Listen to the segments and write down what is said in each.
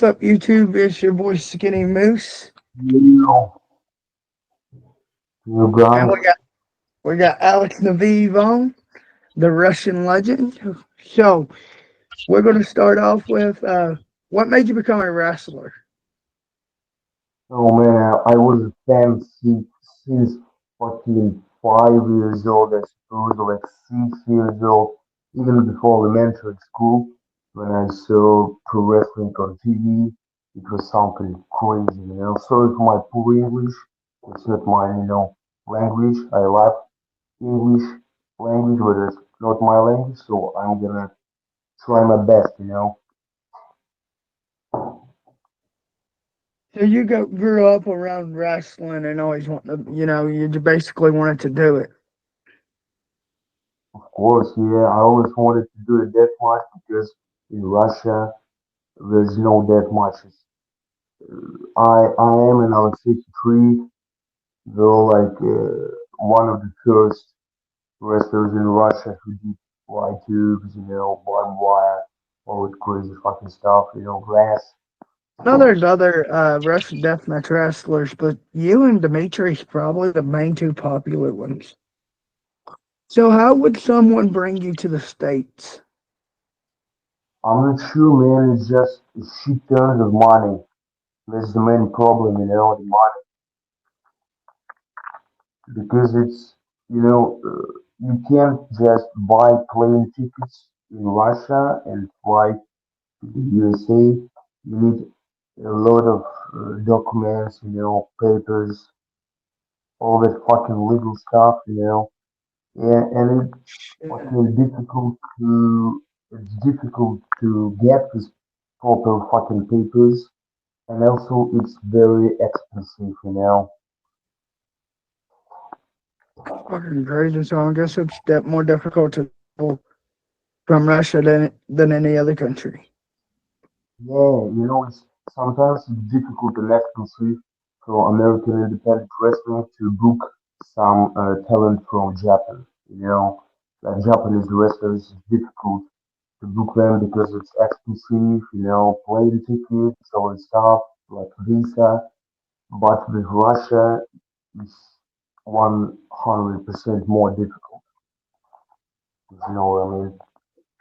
up, YouTube? It's your boy Skinny Moose, You, you and guys, we got Alex Nabiev on, the Russian legend. So we're going to start off with what made you become a wrestler? oh man, I was a fan since fucking 5 years old, I suppose, or like 6 years old, even before elementary school, when I saw pro wrestling on TV. It was something crazy. Sorry for my poor English. It's not my language. I love English language, but it's not my language, so I'm gonna try my best. So grew up around wrestling and always wanted to, you basically wanted to do it. Of course, yeah. I always wanted to do the death match because in Russia there's no death matches. I am in our 63, though one of the first wrestlers in Russia who did light tubes, barbed wire, all that crazy fucking stuff, glass. No, there's other Russian deathmatch wrestlers, but you and Dimitri's probably the main two popular ones. So how would someone bring you to the States? I'm not sure, man. It's just a shit tons of money. That's the main problem, the money. Because you can't just buy plane tickets in Russia and fly to the USA. You need a lot of documents, papers, all that fucking legal stuff. Yeah, and Yeah. fucking it's difficult to get these proper fucking papers, and also it's very expensive. Fucking crazy. So I guess it's more difficult to travel from Russia than any other country. Yeah, it's sometimes it's difficult and expensive for American independent wrestling to book some talent from Japan. Like Japanese wrestlers, it's difficult to book them because it's expensive, plane tickets, all that stuff, like visa. But with Russia, it's 100% more difficult. If you know what I mean.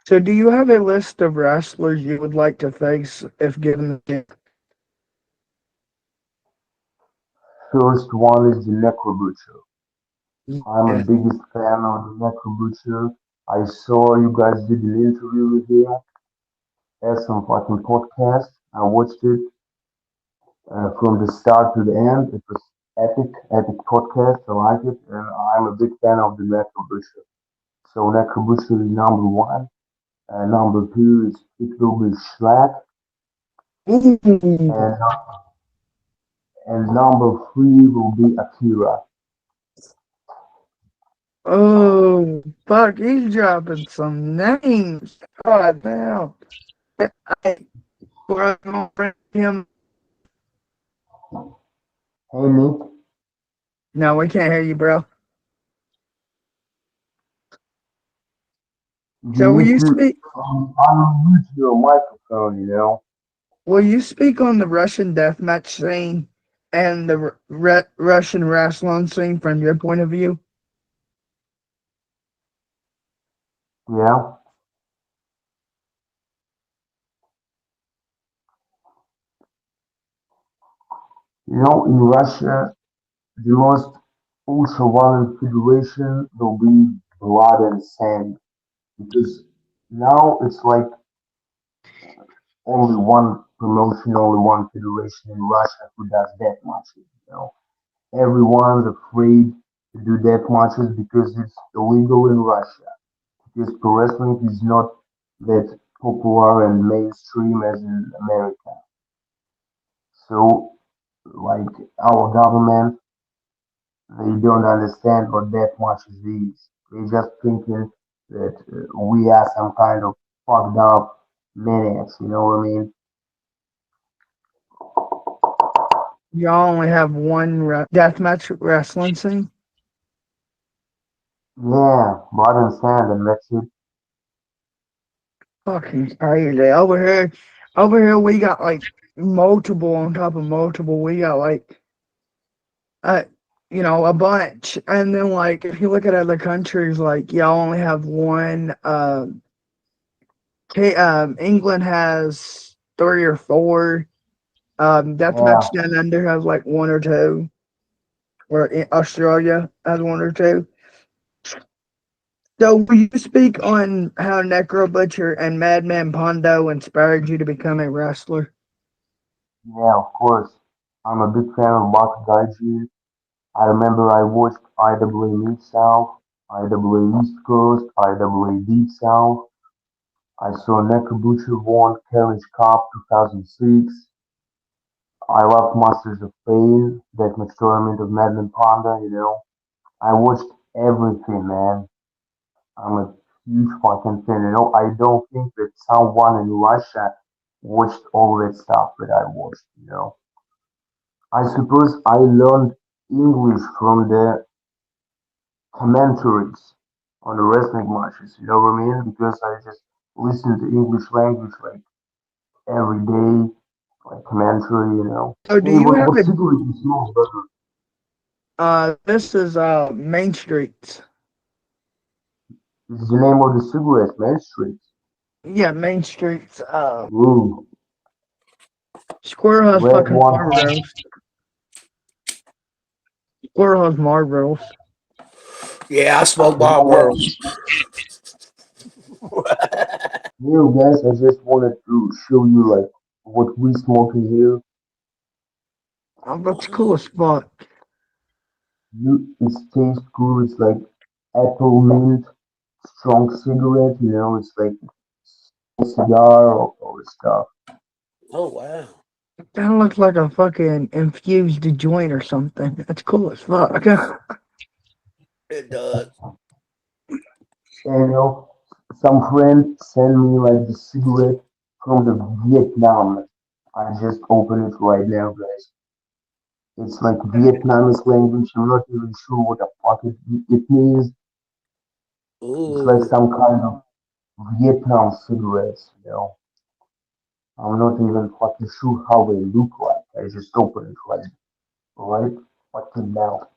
So do you have a list of wrestlers you would like to face if given the chance? First one is the Necro Butcher. I'm a Yeah. biggest fan of the Necro Butcher. I saw you guys did an interview with him at some fucking podcast. I watched it from the start to the end. It was epic podcast. I like it, and I'm a big fan of the Necro Butcher. So Necro Butcher is number one. Number two is it will be Shrek, Ooh. and number three will be Akira. Oh, fuck, he's dropping some names. God damn. I, we're gonna bring him. Hey Nick, No, we can't hear you, bro. you So need to unmute your microphone. will you speak on the Russian deathmatch scene and the Russian wrestling scene from your point of view? Yeah. In Russia, the most ultra-violent federation will be Blood and Sand because now it's like only one promotion, only one federation in Russia who does death matches. Everyone's afraid to do death matches because it's illegal in Russia. Because pro wrestling is not that popular and mainstream as in America. So, like our government, they don't understand what death matches is. They just thinking that we are some kind of fucked up maniacs. You know what I mean? Y'all only have one deathmatch wrestling scene? Yeah, blood and sand, and that's it. Fucking crazy. Over here we got like multiple on top of multiple. We got like uh a bunch. And then like if you look at other countries, like y'all only have one. England has three or four. Yeah, Deathmatch Down Under has like one or two, or Australia has one or two. So, will you speak on how Necro Butcher and Madman Pondo inspired you to become a wrestler? yeah, of course. I'm a big fan of Box Gaiji. I remember I watched IWA Mid South, IWA East Coast, IWA Deep South. I saw Nakabuchi won Carriage Cup 2006. I loved Masters of Pain, that much tournament of Madman Panda. I watched everything, man. I'm a huge fucking fan. I don't think that someone in Russia watched all that stuff that I watched. I suppose I learned English from the commentaries on the wrestling matches, you know what I mean? Because I just listen to English language like every day, like commentary. So, do Hey, you have what a? cigarette you smoke, brother? This is Main Streets. This is the name of the cigarette, man. Street. Yeah, Main Streets. Ooh, Squirrel has red fucking one, huh? Marlboros. Squirrel has Marlboros. Yeah, I smoke You know what? Marlboros. Here, guys, I just wanted to show you like what we smoking here. Oh, that's cool as fuck. It tastes good. It's like apple mint, strong cigarette. It's like cigar or all this stuff. Oh wow, That looks like a fucking infused joint or something. That's cool as fuck. it does. And some friend sent me like the cigarette from the Vietnam. I just opened it right now, guys. It's like Vietnamese language. I'm not even sure what the fuck it means. It's like Ooh, some kind of Vietnam cigarettes. I'm not even fucking sure how they look like. I just opened it right fucking now.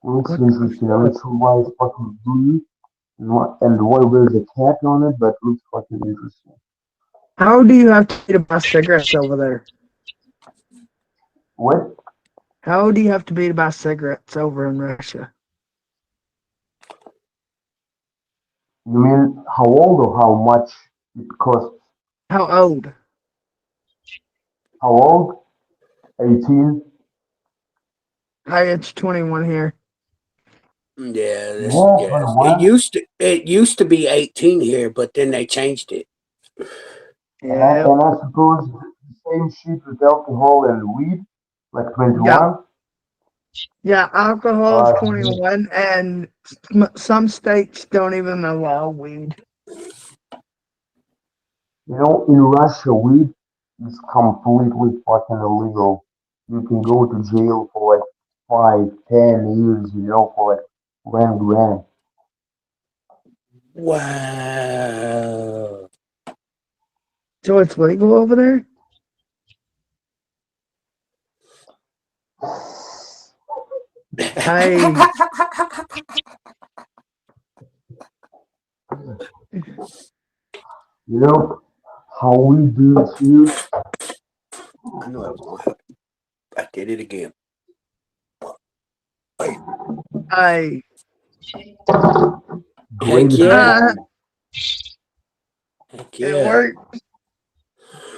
Looks What the interesting. I'm fuck? not sure why it's fucking blue and why there's a cat on it, but looks fucking interesting. How do you have to be to buy cigarettes over there? What? How do you have to be to buy cigarettes over in Russia? You mean how old or how much it costs? How old? How old? 18? Hey, it's 21 here. yeah, this Yeah, yeah. It 21. used to it used to be 18 here, but then they changed it. And I, Yeah. and I suppose the same shit with alcohol and weed, like Yeah. 21. Yeah, alcohol is Uh, 21, and some states don't even allow weed. in Russia, weed is completely fucking illegal. You can go to jail for like 5, 10 years, for like 1 grand. Wow. So it's legal over there? Hey, You know how we do it here? I knew I was gonna have. I did it again. Hey, hey. heck Greatest yeah, hits, heck It yeah. worked.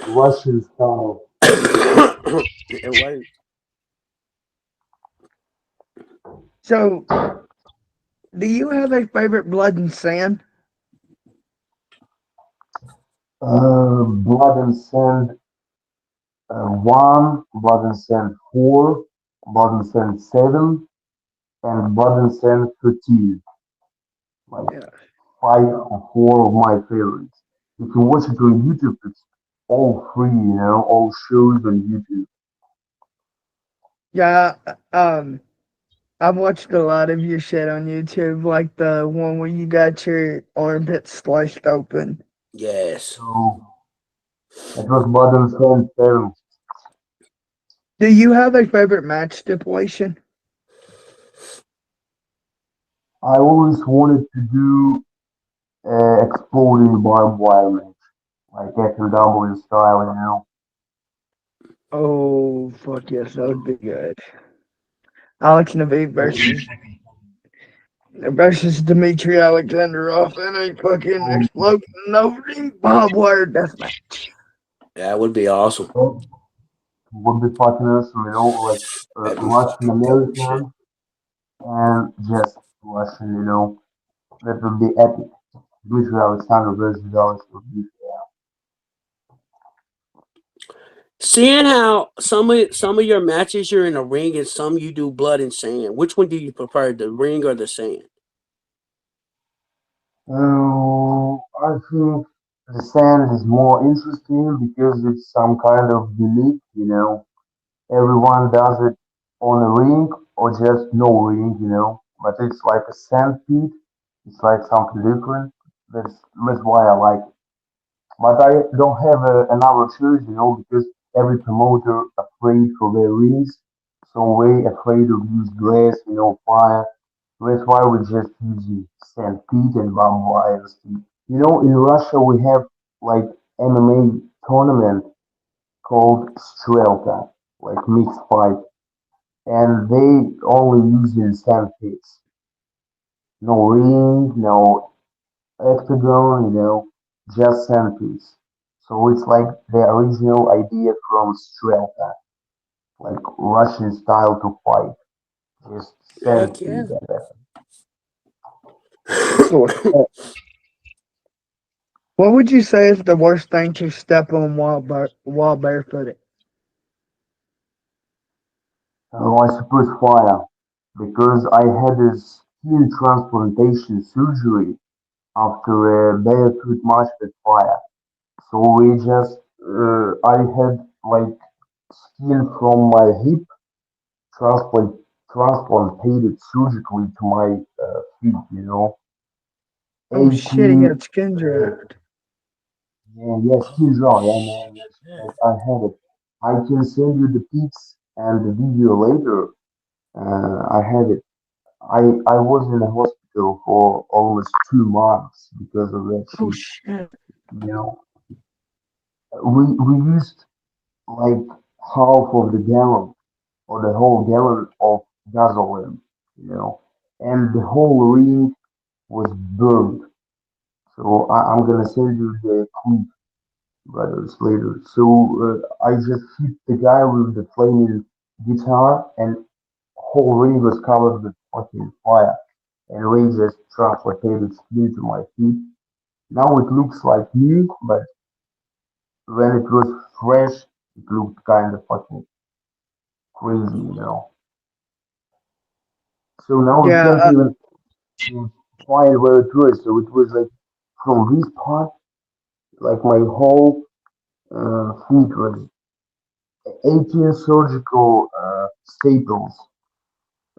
Russian style. It worked. So, do you have a favorite blood and sand? Blood and Sand 1, Blood and Sand 4, Blood and Sand 7, and Blood and Sand 13. Like Yeah. 5 or 4 of my favorites. You can watch it on YouTube. It's all free, all shows on YouTube. Yeah. I've watched a lot of your shit on YouTube, like the one where you got your armpit sliced open. Yes. So it was modern sand film. Do you have a favorite match stipulation? I always wanted to do exploding barbed wire match, like FMW style, you know. Oh, fuck yes, that would be good. Alex Nabiev versus Dmitry Alexandrov in a fucking exploding barbed wire deathmatch. That would be awesome. Would be fucking awesome, you know, like That'd be Russian fucking dope as shit. American and just Russian, you know. That would be epic. Dmitry Alexander versus Alex would be. Seeing how some of your matches you're in a ring and some you do blood and sand. Which one do you prefer, the ring or the sand? I think the sand is more interesting because it's some kind of unique, you know. Everyone does it on a ring or just no ring, you know. But it's like a sand pit. It's like something different. That's why I like it. But I don't have another choice, you know, because every promoter afraid for their rings, so way afraid of use glass, you know, fire. That's why we just using sand pit and barbed wire. You know, in Russia we have like MMA tournament called Strelka, like mixed fight, and they only using sand pits. No ring, no octagon, you know, just sand pits. So it's like the original idea from Strelka, like Russian style to fight, just sand Heck pit. yeah. So, what would you say is the worst thing to step on while barefooted? I suppose fire, because I had a skin transplantation surgery after a barefoot match with fire. So we just, I had like skin from my hip transplant, transplanted surgically to my feet, you know. Oh shit, he 18, got skin draft. yeah, yeah, skin Oh draw, yeah, man, shit. yes, I had it. I can send you the pics and the video later. I had it. I was in the hospital for almost 2 months because of that Oh shit. shit. You know, we used like half of the gallon or the whole gallon of gasoline, you know, and the whole ring was burned. So I'm gonna send you the clip, brothers, later. So I just hit the guy with the flaming guitar, and whole ring was covered with fucking fire, and ring just transported skin to my feet. Now it looks like new, but when it was fresh, it looked kind of fucking crazy, you know. So now we Yeah, can't even find where it was. So it was like from this part, like my whole feet was 18 surgical staples.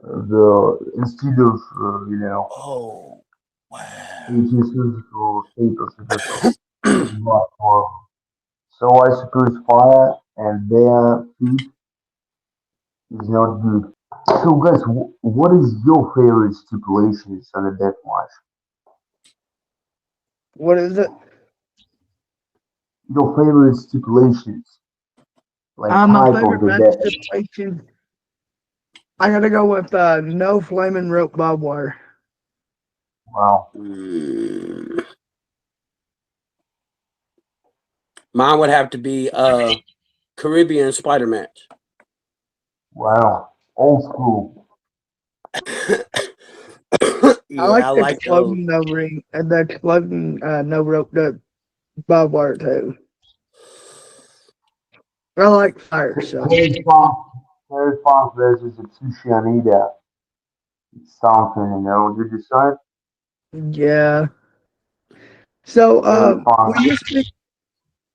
The instead of you know Oh wow. 18 surgical staples, it was not horrible. So I suppose fire and their feet is not good. So guys, what is your favorite stipulations on the death match? what is it? Your favorite stipulations, like My type of favorite the match death. stipulation. I gotta go with no flaming rope barbed wire. Wow, Mm. Mine would have to be Caribbean spider match. wow, old school. I Yeah, like I the like those. exploding no ring and the exploding no rope the barbed wire too. I like fire, so Harry Funk, Harry Funk versus Atsushi Anita. It's something, you know. You decide yeah. So Harry Funk.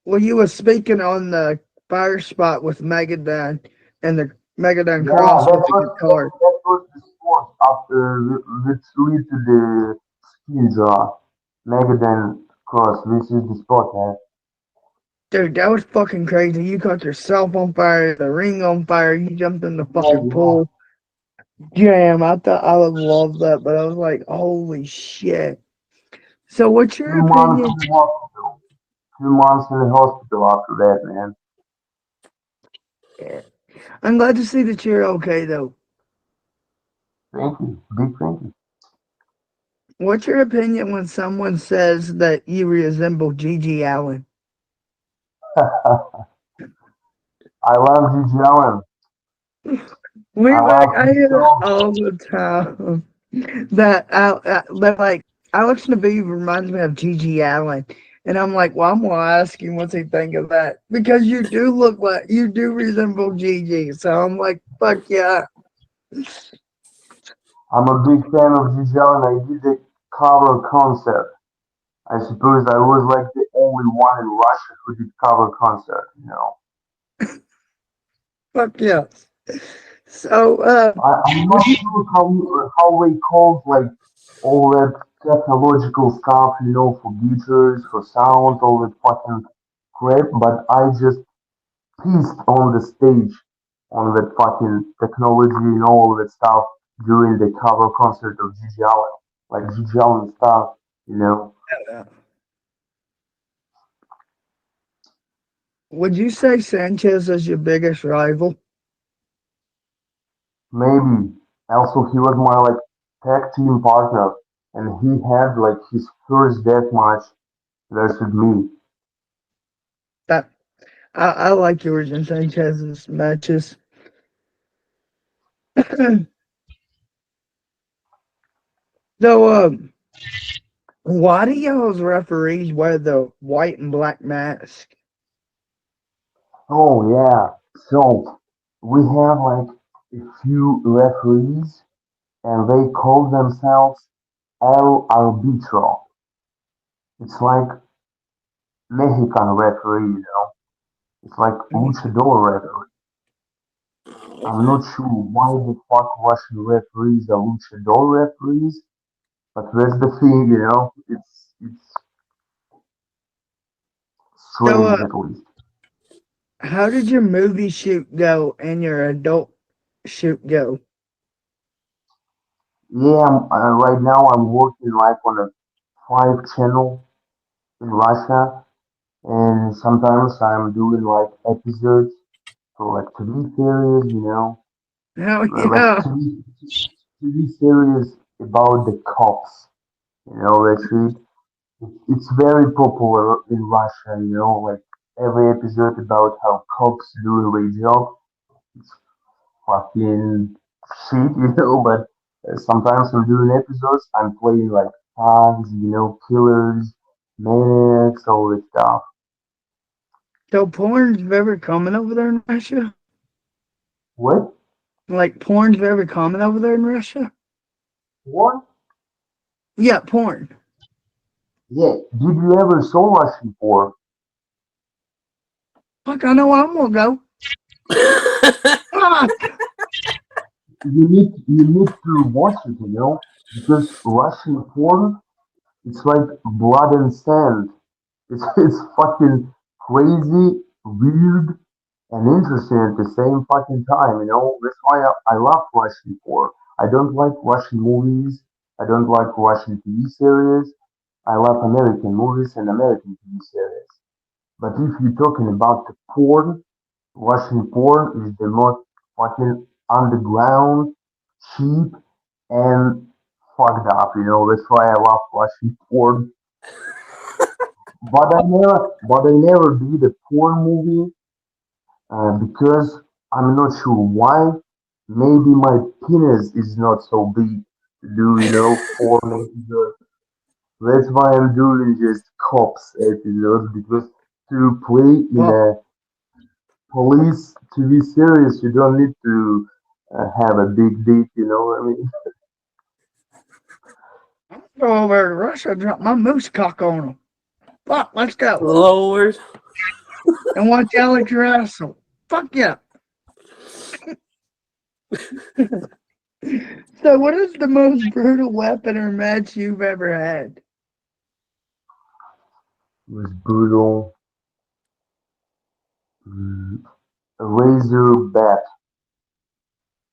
when you was speaking on the fire spot with Megadon and the Megadon Yeah, cross with the guitar, that was the sport. let's lead to the skill jar. Megadan Cross, this is the spot, man. Dude, that was fucking crazy. You caught yourself on fire, the ring on fire, you jumped in the fucking Oh, pool. Damn, I thought I would love that, but I was like, holy shit. So what's yeah. your 2 months opinion? in the hospital. 2 months in the hospital after that, man. I'm glad to see that you're okay though. Thank you. Big thank you. What's your opinion when someone says that you resemble Gigi Allen? I love Gigi Allen. Way I back, love I his hear that songs. all the time. That like Alex Nabiev reminds me of Gigi Allen, and I'm like, well, I'm gonna ask him what's he think of that because you do look like you do resemble Gigi. So I'm like, fuck yeah. I'm a big fan of Gigi Allen. I did the cover concert. I suppose I was like the only one in Russia who did cover concert, you know. Fuck yeah. So, I'm would not you? sure how they called like all that technological stuff, you know, for guitars, for sound, all that fucking crap, but I just pissed on the stage on that fucking technology and all that stuff during the cover concert of Gigi Allen. Like Gigi Allen stuff, you know. Would you say Sanchez is your biggest rival? Maybe. Also, he was my like tag team partner, and he had like his first death match versus me. That I like yours and Sanchez's matches. So, why do y'all's referees wear the white and black mask? Oh yeah. So we have like a few referees, and they call themselves El Arbitro. It's like Mexican referee, you know. It's like luchador referee. I'm Okay. not sure why the fuck Russian referees are luchador referees, but that's the thing, you know. It's So, strange at least. how did your movie shoot go and your adult shoot go? Yeah, right now I'm working like on a 5 channel in Russia, and sometimes I'm doing like episodes for like TV series, you know, Hell like yeah. TV series about the cops, you know, that shit. It's very popular in Russia, you know, like every episode about how cops doing their job. It's fucking shit, you know, but sometimes I'm doing episodes, I'm playing like thugs, you know, killers, maniacs, all this stuff. So, porn's very common over there in Russia? What? Like, porn's very common over there in Russia? What? Yeah, porn. Yeah, did you ever saw Russian porn? Fuck, I know I'm gonna go. Fuck! You need to watch it, you know, because Russian porn, it's like blood and sand. It's fucking crazy, weird, and interesting at the same fucking time, you know. That's why I love Russian porn. I don't like Russian movies. I don't like Russian TV series. I love American movies and American TV series. But if you're talking about the porn, Russian porn is the most fucking underground, cheap, and fucked up, you know. That's why I love Russian porn. But I never did a porn movie because I'm not sure why. Maybe my penis is not so big to do, you know, porn episodes. That's why I'm doing just cops episodes because to play in Well, a police TV series, you don't need to have a big dick, you know what I mean? I'm gonna go over to Russia and drop my moose cock on them. Fuck, let's go. Lord. And watch Alex wrestle. Fuck yeah. So, what is the most brutal weapon or match you've ever had? It was brutal. Mm, a razor bat,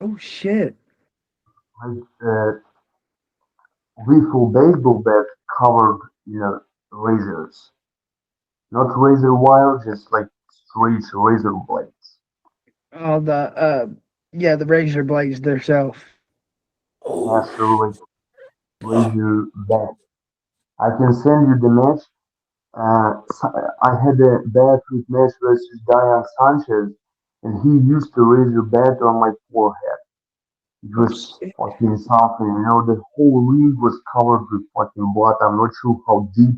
Oh shit! like wiffle baseball bat covered, razors. Not razor wire, just like straight razor blades. All the yeah, the razor blades themselves. Oh, Yeah, so like razor bat. I can send you the match. I had a bat with match versus Diane Sanchez, and he used to razor bat on my forehead. It Oh was shit! fucking something, the whole ring was covered with fucking blood. I'm not sure how deep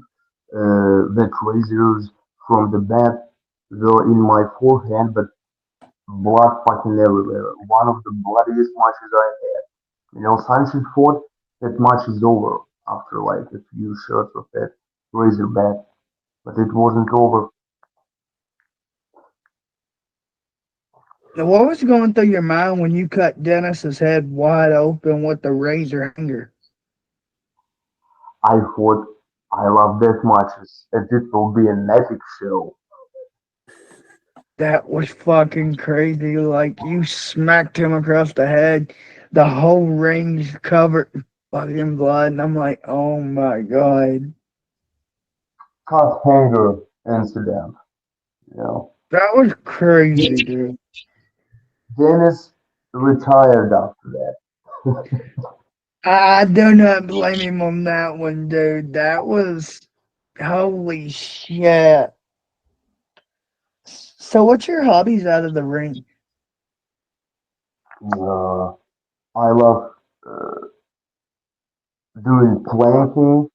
that razors from the bat were in my forehead, but blood fucking everywhere. One of the bloodiest matches I had. Sanchez fought, that match is over after like a few shots of that razor bat, but it wasn't over. Now, what was going through your mind when you cut Dennis's head wide open with the razor hanger? I thought I love death matches, and it will be an epic show. That was fucking crazy. Like you smacked him across the head. The whole ring's covered in fucking blood. And I'm like, oh my god. Cut hanger incident, you know. That was crazy, dude. Dennis retired after that. I do not blame him on that one, dude. That was holy shit. So what's your hobbies out of the ring? Uh, I love uh, doing planking,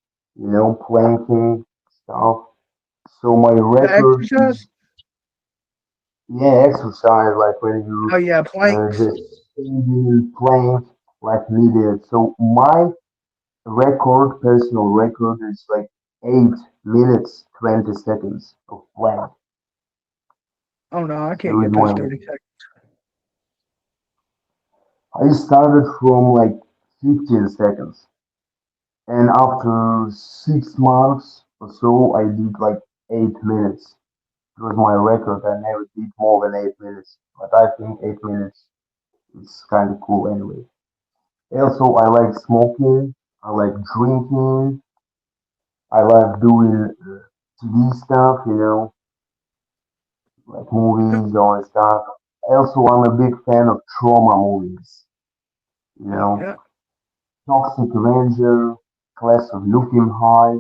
planking stuff. So my The record exercise? is, yeah, exercise, like when you Oh yeah, planks. just standing plank, like needed. So my personal record, is like 8 minutes 20 seconds of plank. Oh no, I There can't is get past one. 30 seconds. I started from like 15 seconds. And after 6 months or so, I did like 8 minutes. It was my record. I never did more than 8 minutes. But I think 8 minutes is kind of cool anyway. Also, I like smoking. I like drinking. I like doing TV stuff, like movies, all that stuff. Also, I'm a big fan of trauma movies. You Oh know, yeah. Toxic Avenger, Class of Nukem High,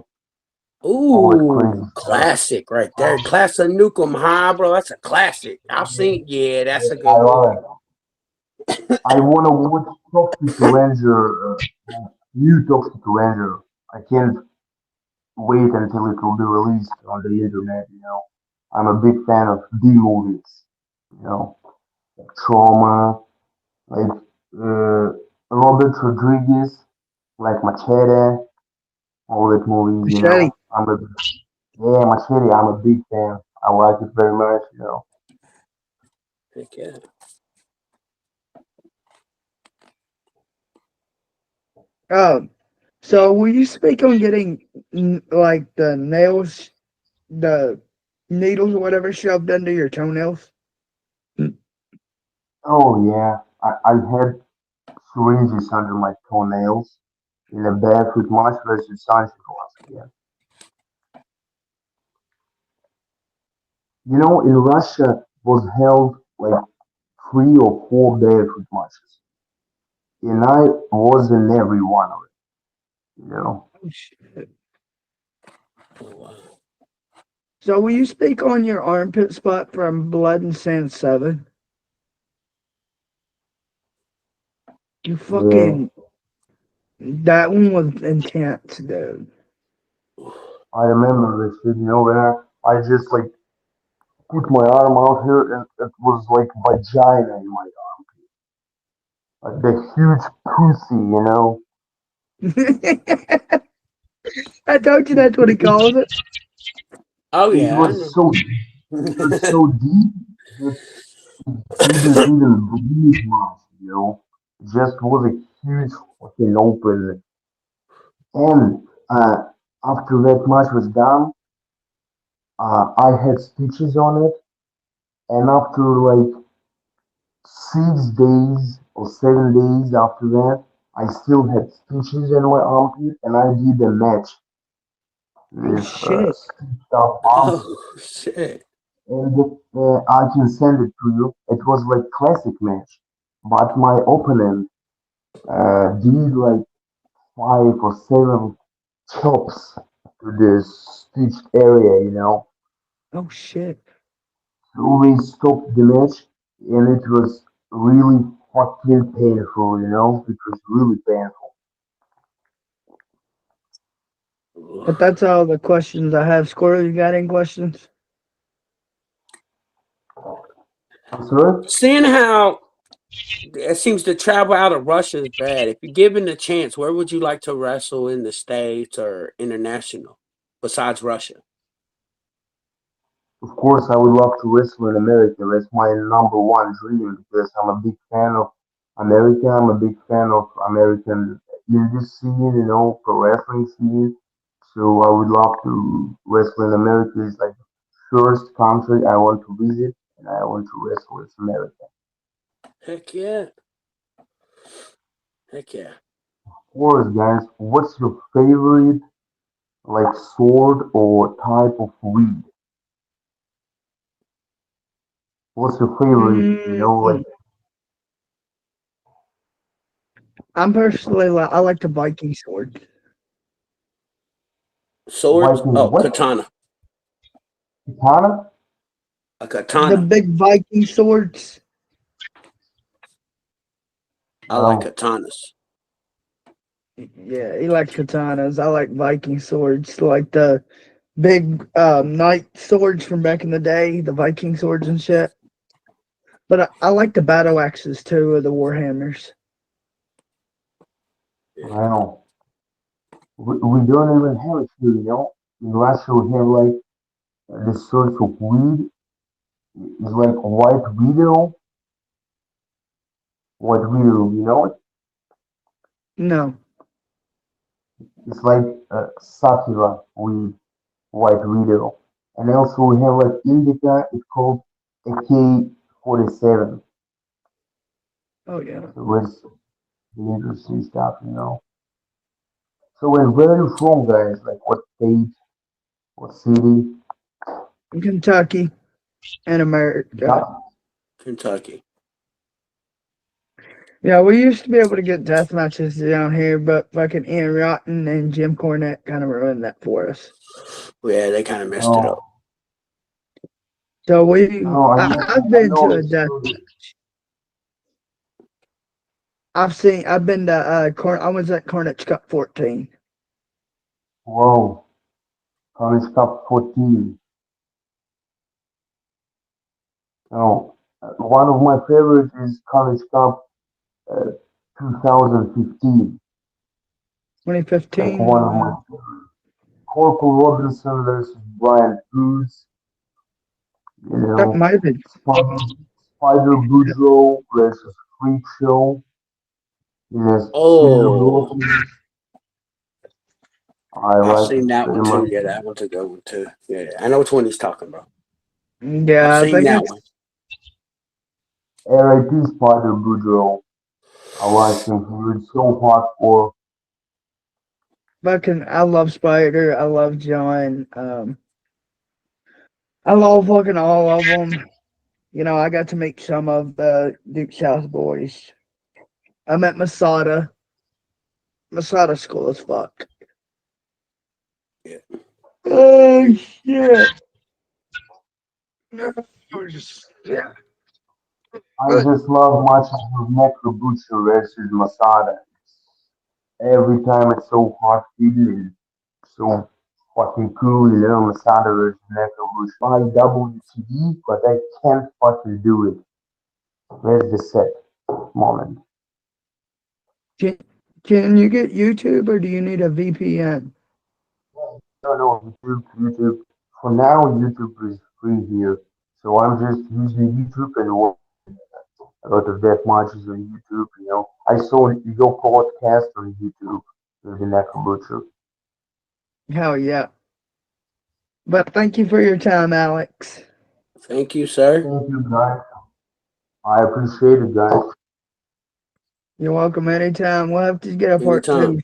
all that crazy ooh, stuff. classic right there. Class of Nukem High, bro. That's a classic. I've seen. Yeah, that's a I good love movie. it. I want to watch Toxic Avenger, new Toxic Avenger. I can't wait until it will be released on the internet. I'm a big fan of B movies, you know, like Trauma, like Robert Rodriguez, like Machete, all that movies. Machete. Yeah, Machete, I'm a big fan. I like it very much. Heck yeah. Oh, so will you speak on getting like the needles or whatever shoved under your toenails? Oh yeah, I had syringes under my toenails in a bath with much versus sunshine once again. In Russia was held like 3 or 4 barefoot matches, and I was in every one of it. Oh, shit. Oh, wow. So will you speak on your armpit spot from Blood and Sand 7? You Yeah, fucking that one was intense, dude. I remember this shit, when I just like put my arm out here and it was like vagina in my arm, like the huge pussy. I told you It, that's what he it, calls it. Oh it yeah, I was know. so deep that it didn't even bleed much. It just was a huge fucking open. And after that match was done, I had stitches on it. And after like 6 days or 7 days after that, I still had stitches in my armpit, and I did a match Oh with shit. stitched up armpit. Oh shit. And I can send it to you. It was like classic match, but my opponent did like 5 or 7 chops to the stitched area, you know. Oh shit. So we stopped the match, and it was really fucking painful, you know. It was really painful. But that's all the questions I have. Squirrel, you got any questions? I'm sorry. Seeing how it seems to travel out of Russia is bad. If you're given the chance, where would you like to wrestle in the States or international besides Russia? Of course, I would love to wrestle in America. That's my number one dream because I'm a big fan of America. I'm a big fan of American indie scene, you know, pro wrestling scene. So I would love to wrestle in America. It's like the first country I want to visit, and I want to wrestle with America. Heck yeah. Heck yeah. Of course, guys, what's your favorite like sword or type of weed? What's your favorite? You know, like Mm, I'm personally like I like the Viking sword. Swords? Viking Oh, what? katana. Katana? A The katana. big Viking swords. I like Wow. katanas. Yeah, he likes katanas. I like Viking swords, like the big knight swords from back in the day, the Viking swords and shit. But I like the battle axes too, or the warhammers. Yeah. Wow. We don't even have it here, you know. In Russia, we have like the sort of weed is like white widow, you know. No. It's like sativa weed, white widow. And also we have like indica. It's called AK-47. Oh yeah. So it's interesting stuff, you know. So where are you from, guys? Like what state, what city? Kentucky and America. Kentucky. Kentucky. Yeah, we used to be able to get death matches down here, but fucking Ian Rotten and Jim Cornette kind of ruined that for us. Yeah, they kind of messed it up. Oh, So oh, I've I been know to a the death. story. I've been to I was at Cornette's Cup 14. Wow, College Cup 14. Oh, one of my favorites is College Cup uh, 2015. Like one of 2015. my Corporal Robinson versus Brian Cruz. You That know, might have been. Spider Boudreaux versus Freak Show. You know, Cesar Oh, Broken. I I've like seen it that one very too. much. Yeah, that one's a good one too. Yeah, I know which one he's talking about. I've Yeah, I seen think that it's one. R.I.P. Spider Boudreaux. I like him. He was so hardcore. fucking. I love Spider. I love John. I love fucking all of them. You know, I got to meet some of the Duke South boys. I met Masada. Masada's cool as fuck. Yeah. Oh shit. Yeah. I just love matches with Necrobucha versus Masada. Every time it's so hard feeling, so fucking cool, you know, Masada versus Necrobucha. I WTV, but I can't fucking do it. Where's the set moment? Can, can you get YouTube or do you need a VPN? No, no, YouTube. For now, YouTube is free here. So I'm just using YouTube and A lot of death matches on YouTube. I saw your podcast on YouTube with the Nakabucho. Hell yeah. But thank you for your time, Alex. Thank you, sir. Thank you, guys. I appreciate it, guys. You're welcome anytime. We'll have to get a part Anytime. two.